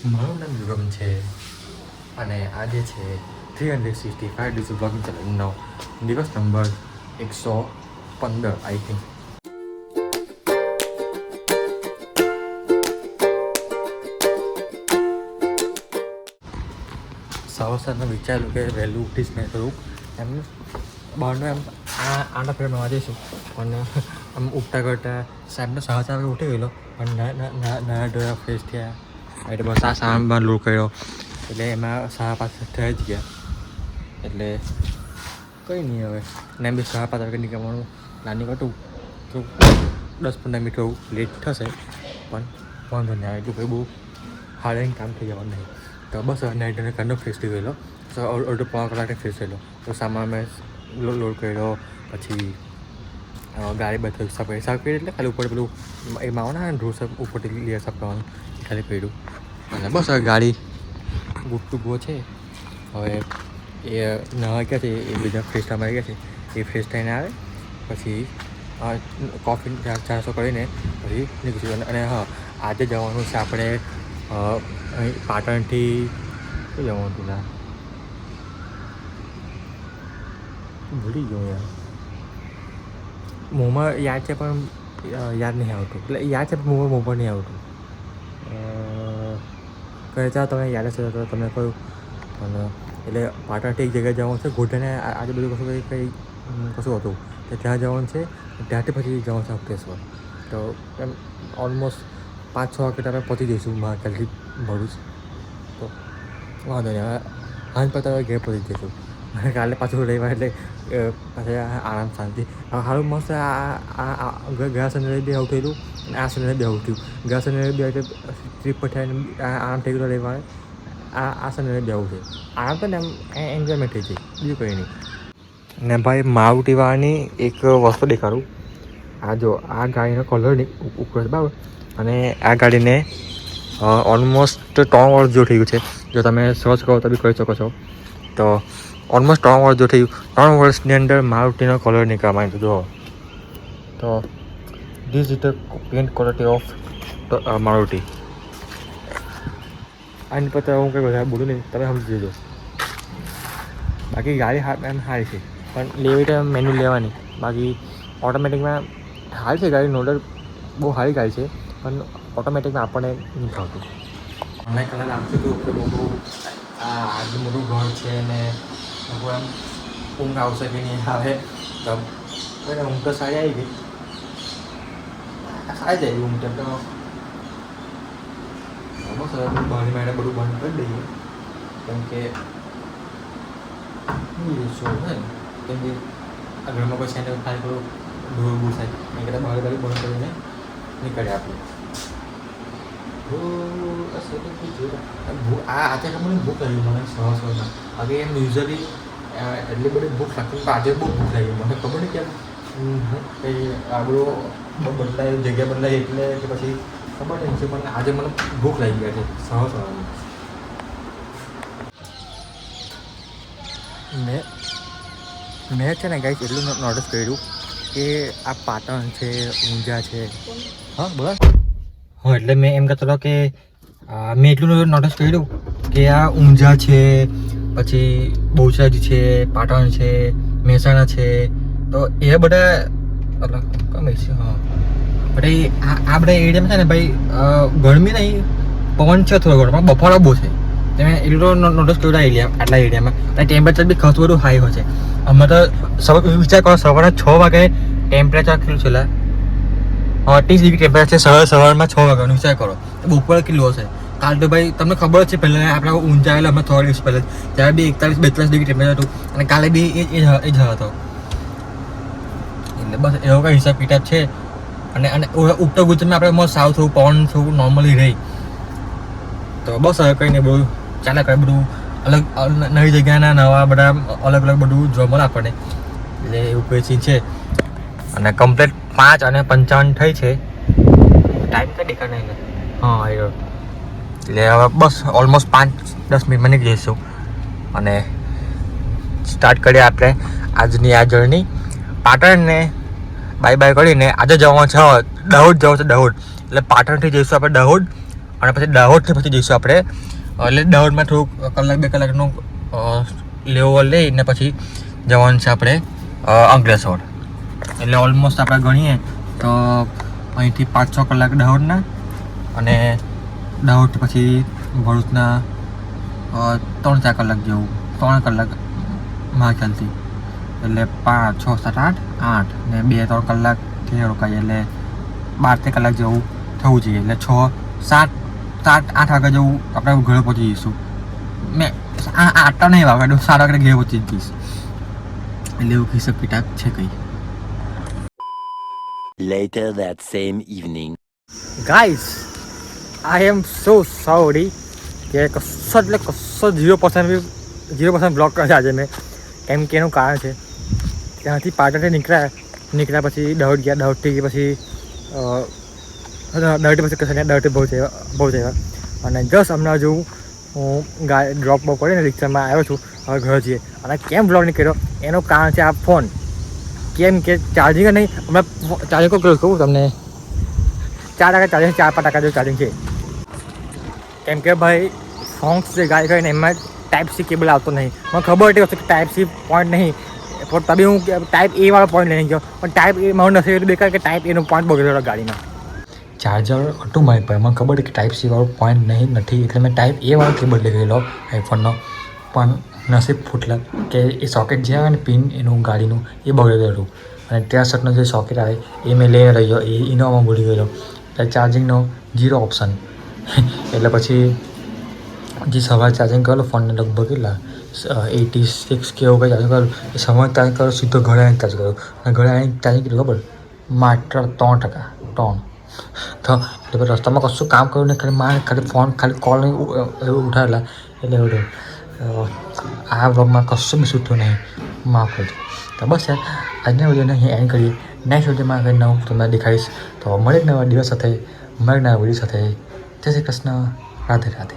મારું નામ યુગમ છે અને આજે છે 365 ડેઝ બ્લોગિંગ ચેલેન્જનો દિવસ નંબર 115 આઈ થિંક. સવારમાં વિચાર્યું કે વહેલું ઉઠીશ ને થોડુંક એમ બહારનું એમ આના ફેરમાં જઈશું પણ આમ ઉઠતા કરતાં સાહેબનો 7 વાગે ઉઠી ગયેલો પણ ના ધોયા ફ્રેશ થયા એટલે બસ આ સામાન લોડ કર્યો એટલે એમાં 5:30 થઈ જ ગયા એટલે કંઈ નહીં હવે ને એમ બી 5:30 વાગે નીકળવાનું નાની કટું તો 10-15 મિનિટ લેટ થશે પણ વાંધો નહીં આવે એટલું કંઈ બહુ હાર્ડ કામ થઈ જવાનું નહીં. તો બસ નાઇટ અને ઘરનો ફ્રેશ થઈ ગયેલો તો અડધો પોણા કલાકે ફ્રેશ થયેલો તો સામાન મેં લોડ કર્યો પછી ગાડી બધું સાફ કરી એટલે ખાલી ઉપર પેલું એમાં આવો ને રોડ સાફ ઉપરથી લેયર સાફ કરવાનું ખાલી કર્યું અને બસ હવે ગાડી ગુડ ટુ ગો છે. હવે એ નવા ગયા છે એ બીજા ફ્રેશ થવા ગયા છે એ ફ્રેશ થઈને આવે પછી કોફી ચારસો કરીને પછી નીકળીશું અને હા આજે જવાનું છે આપણે અહીં પાટણથી શું જવાનું હતું ના ભૂલી ગયો યાર મોંમાં યાદ છે પણ યાદ નહીં આવતું એટલે યાદ છે પણ મોંમાં નહીં આવતું કહે ચાલો તમે યાદ હશે તો તમે કહ્યું પણ એટલે પાટણથી એક જગ્યાએ જવાનું છે ગોઢાને આજુબાજુ કંઈ કશું હતું તો ત્યાં જવાનું છે ત્યાંથી પછી જવાનું છે અંકલેશ્વર તો એમ ઓલમોસ્ટ 5-6 વાગે આપણે પહોંચી જઈશું મહાકાલથી ભરૂચ તો વાંધો નહીં હવે હાંજ પડતા હવે ઘેર પહોંચી જઈશું અને કાલે પાછું રવિવાર એટલે પાછળ આરામ શાંતિ સારું મસ્ત ગયા શનિવારે બી આવું થયેલું અને આ શનિવારે બી આવું થયું ગયા શનિવારે બી એટલે ટ્રીપ પર થઈને આરામ થઈ ગયો રવિવારે આ શનિવારે બી આવું છે આરામ તો ને એમ એન્જોયમેન્ટ થઈ જાય બીજું કંઈ નહીં. ને ભાઈ મારુતિવાળાની એક વસ્તુ દેખાડું આ જો આ ગાડીનો કલર ઉપર બરાબર અને આ ગાડીને ઓલમોસ્ટ 3 વર્ષ જો થઈ ગયું છે જો તમે સર્ચ કરો તો બી કરી શકો છો તો ઓલમોસ્ટ 3 વર્ષ જો થઈ ગયું 3 વર્ષની અંદર મારુતિનો કલર નીકળવા માંડ્યો જો તો this is the pant quality of Maruti. આની પર હું કંઈ વધારે બોલું નહીં તમે સમજી જજો બાકી ગાડી એમ સારી છે પણ લેવી તો મેન્યુઅલ લેવાની બાકી ઓટોમેટિકમાં સારી છે ગાડી નોડર બહુ સારી ગાડી છે પણ ઓટોમેટિકમાં આપણને નહીં થતું. મને કલર આપતું હતું કે બહુ આટલું મોટું ઘર છે ને બહુ એમ ઊંઘ આવશે કે નહીં આવે તો ઊંઘ તો સારી આવી ગઈ સારી જાય ઊંઘ તો બસ હવે બહારની મેળે બધું બંધ કરી દઈએ કેમ કે શું છે ને કેમ કે આ ઘરમાં કોઈ સેન્ટર ખાલી થોડું ધૂળ બૂળ થાય એ કરતાં બહાર ગાડી બંધ કરીને નીકળે આપણે આજે મને ભૂખ લાગી મને સવારમાં હવે એમ યુઝલી એટલી બધી ભૂખ લાગતી પણ આજે બહુ ભૂખ લાગી મને ખબર નહીં કેમ કંઈ આપણું બદલાય જગ્યા બદલાય એટલે કે પછી ખબર નહીં છે પણ આજે મને ભૂખ લાગી ગયા છે સવારમાં. મેં છે ને ગાઈસ એટલું નોટિસ કર્યું કે આ પાટણ છે ઊંઝા છે હા બોલો હા એટલે મેં એમ કહેતો હતો કે મેં એટલું નોટિસ કર્યું કે આ ઊંઝા છે પછી બહુચરાજી છે પાટણ છે મહેસાણા છે તો એ બધા કમે છે હા પણ આ બધા એરિયામાં છે ને ભાઈ ગરમી નહીં પવન છે થોડો ઘણો પણ બફારો બહુ છે તમે એટલું નોટિસ કર્યું આટલા એરિયામાં ત્યાં ટેમ્પરેચર બી ખાસ બધું હાઈ હોય છે. અમે તો વિચાર કરો સવારે 6 વાગે ટેમ્પરેચર કેટલું છે 30 ડિગ્રી ટેમ્પરેચર સવારમાં 6 વાગ્યાનું વિચાર કરો બપોર કેટલું હશે. કાલ તો ભાઈ તમને ખબર જ છે પહેલાં આપણે ઊંઝા આવેલા અમે થોડા દિવસ પહેલાં ત્યારે બી 41-42 ડિગ્રી ટેમ્પરેચર હતું અને કાલે બી એ જ હતો એટલે બસ એવો કંઈ હિસાબ કિતાબ છે. અને ઉત્તર ગુજરાતમાં આપણે મસ્ત સાવ થોડું પવન થોડું નોર્મલી રહી તો બસ હવે કંઈ નહીં બધું ચાલે કરે બધું અલગ નવી જગ્યાના નવા બધા અલગ અલગ બધું જોવા મળે આપણને એટલે એવું કોઈ સીન છે. અને કમ્પ્લીટ 5:55 થઈ છે ટાઈમ કંઈ દેખાડ નહીં હા એટલે હવે બસ ઓલમોસ્ટ 5-10 મિનિટમાં નીકળી જઈશું અને સ્ટાર્ટ કરીએ આપણે આજની આ જર્ની. પાટણને બાય બાય કરીને આજે જવાનું છે દાહોદ જવાનું છે દાહોદ એટલે પાટણથી જઈશું આપણે દાહોદ અને પછી દાહોદથી પછી જઈશું આપણે એટલે દાહોદમાં થોડુંક કલાક 2 કલાકનું લેવલ લઈને પછી જવાનું છે આપણે અંકલેશ્વર. એટલે ઓલમોસ્ટ આપણે ગણીએ તો અહીંથી 5-6 કલાક દાહોદના અને દાહોદથી પછી ભરૂચના 3-4 કલાક જેવું 3 કલાક મારા ખ્યાલથી. એટલે 5, 6, 7, 8 ને 2-3 કલાક રોકાઈએ એટલે 12 કલાક જેવું થવું જોઈએ. એટલે 6, 7, 8 વાગ્યા જેવું આપણે ઘરે પહોંચી જઈશું. મેં 8 નહીં વાગે 7 વાગે ઘરે પહોંચી જઈશ. એટલે એવું હિસાબ કિતાબ છે કંઈ. Later that same evening. Guys, I am so sorry કે કશો 0% બ્લોક કરે આજે મેં. કેમ કે એનું કારણ છે ત્યાંથી પાટણથી નીકળ્યા પછી દાહોદ ગયા. દાહોદથી પછી દાહોદથી બહુ થયા અને જસ્ટ હમણાં જો હું ડ્રોપ બોપ કરીને રિક્ષામાં આવ્યો છું. હવે ઘર જઈએ. અને કેમ બ્લોગ નહીં કર્યો એનું કારણ છે આ ફોન. કેમ કે ચાર્જિંગ નહીં, હમણાં ચાર્જિંગ કહું તમને 4% ચાર્જિંગ 4-5% જેવું ચાર્જિંગ છે. કેમ કે ભાઈ સોંગ્સ જે ગાય કરીને એમાં ટાઈપ સી કેબલ આવતો નહીં. મને ખબર હતી કે ટાઈપ સી પોઈન્ટ નહીં, પણ તબી હું ટાઈપ એ વાળો પોઈન્ટ લઈને ગયો. પણ ટાઈપ એ મારું નથી એટલું બેકાર કે ટાઈપ એનો પોઈન્ટ બગડેલો ગાડીમાં. ચાર્જર હતું મારી પાસે, મને ખબર હતી કે ટાઈપ સી વાળો પોઈન્ટ નથી એટલે મેં ટાઈપ એ વાળો કેબલ લઈ ગયેલો આઈફોનનો. પણ નસીબ ફૂટલા કે એ સોકેટ જે આવે ને પિન એનું ગાડીનું એ બગડેલું હતું. અને 63નો જે સોકેટ આવે એ મેં લઈને રહ્યો એ ઇનોવામાં ભૂલી ગયેલો. એટલે ચાર્જિંગનો 0 ઓપ્શન. એટલે પછી જે સવારે ચાર્જિંગ કરેલો ફોનને લગભગ કેટલા 86 કે એવું કંઈ ચાર્જિંગ કરેલું. એ સવારે ચાર્જિંગ કર્યો સીધો ઘરે આવીને ચાર્જ કર્યો. અને ઘરે આવીને ચાર્જિંગ કર્યું ખબર માત્ર 3%. તો એટલે રસ્તામાં કશું કામ કર્યું નહીં, ખાલી ફોન ખાલી કોલ ઉઠાવેલા. એટલે એવું આ વ્લોગમાં કશું બી શૂટ થયું નહીં, માફ કરજો. તો બસ યાર આજના વિડીયોને અહીં એન્ડ કરીએ. નેક્સ્ટ વિડીયોમાં કંઈ નવું તમને દેખાડીશ. તો મળે નવા દિવસ સાથે, મળે નવા વિડીયો સાથે. જય શ્રી કૃષ્ણ, રાધે રાધે.